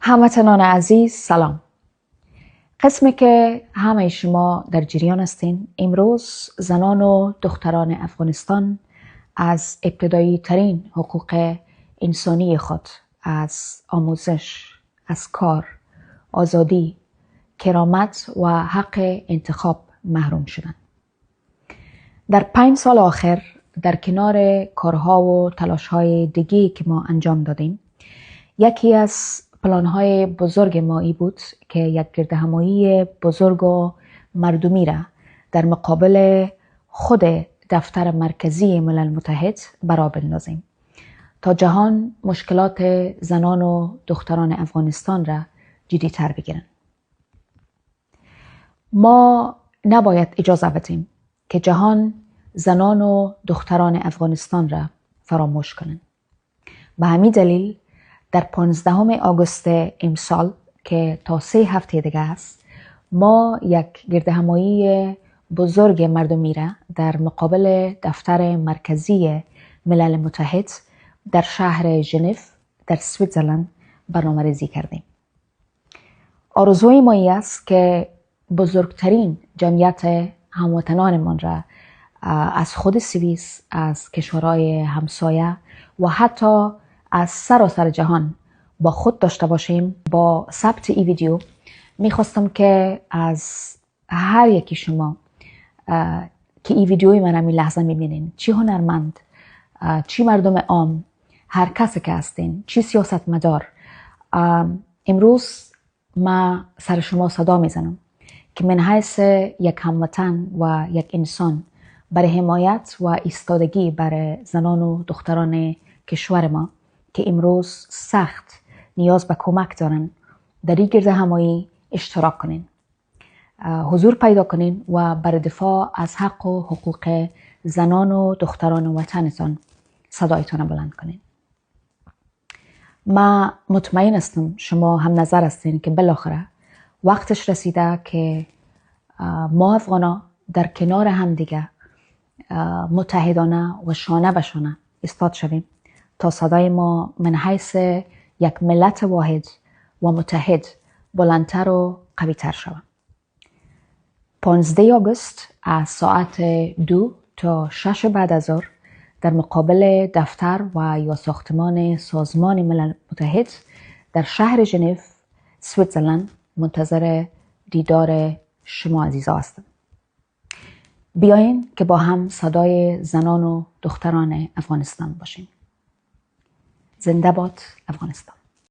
هموطنان عزیز سلام. قسمی که همه شما در جریان هستین، امروز زنان و دختران افغانستان از ابتدایی ترین حقوق انسانی خود، از آموزش، از کار، آزادی، کرامت و حق انتخاب محروم شدند. در 5 سال آخر در کنار کارها و تلاش‌های دیگری که ما انجام دادیم، یکی از پلان‌های بزرگ ما ای بود که یک گردهمایی بزرگ و مردمی را در مقابل خود دفتر مرکزی ملل متحد برا بندازیم تا جهان مشکلات زنان و دختران افغانستان را جدی‌تر بگیرند. ما نباید اجازه بدیم که جهان زنان و دختران افغانستان را فراموش کنند. به همین دلیل در 15 آگوست امسال که تا 3 هفته دیگه است، ما یک گردهمایی بزرگ مردمی را در مقابل دفتر مرکزی ملل متحد در شهر ژنو در سویتزرلند برنامه‌ریزی کردیم. آرزوی ما این است که بزرگترین جمعیت هموطنانمان را از خود سوئیس، از کشورهای همسایه و حتی از سراسر جهان با خود داشته باشیم. با ثبت این ویدیو میخواستم که از هر یکی شما که این ویدیوی من همین لحظه میبینین، چی هنرمند، چی مردم عام، هر کسی که هستین، چی سیاستمدار، امروز ما سر شما صدا میزنم که من حیث یک هموطن و یک انسان برای حمایت و ایستادگی برای زنان و دختران کشور ما که امروز سخت نیاز به کمک دارن، در این گردهمایی اشتراک کنین، حضور پیدا کنین و برای دفاع از حق و حقوق زنان و دختران وطنتان صدایتان بلند کنین. ما مطمئن هستم شما هم نظر هستین که بالاخره وقتش رسیده که ما افغانا در کنار هم دیگه متحدانه و شانه به شانه ایستاد شویم تا صدای ما من حیث یک ملت واحد و متحد بلندتر و قویتر شود. 15 آگوست از ساعت 2 تا 6 بعد از ظهر در مقابل دفتر و یا ساختمان سازمان ملل متحد در شهر ژنو سویتزرلند منتظر دیدار شما عزیزا هستم. بیاین که با هم صدای زنان و دختران افغانستان باشیم. زنده باد افغانستان.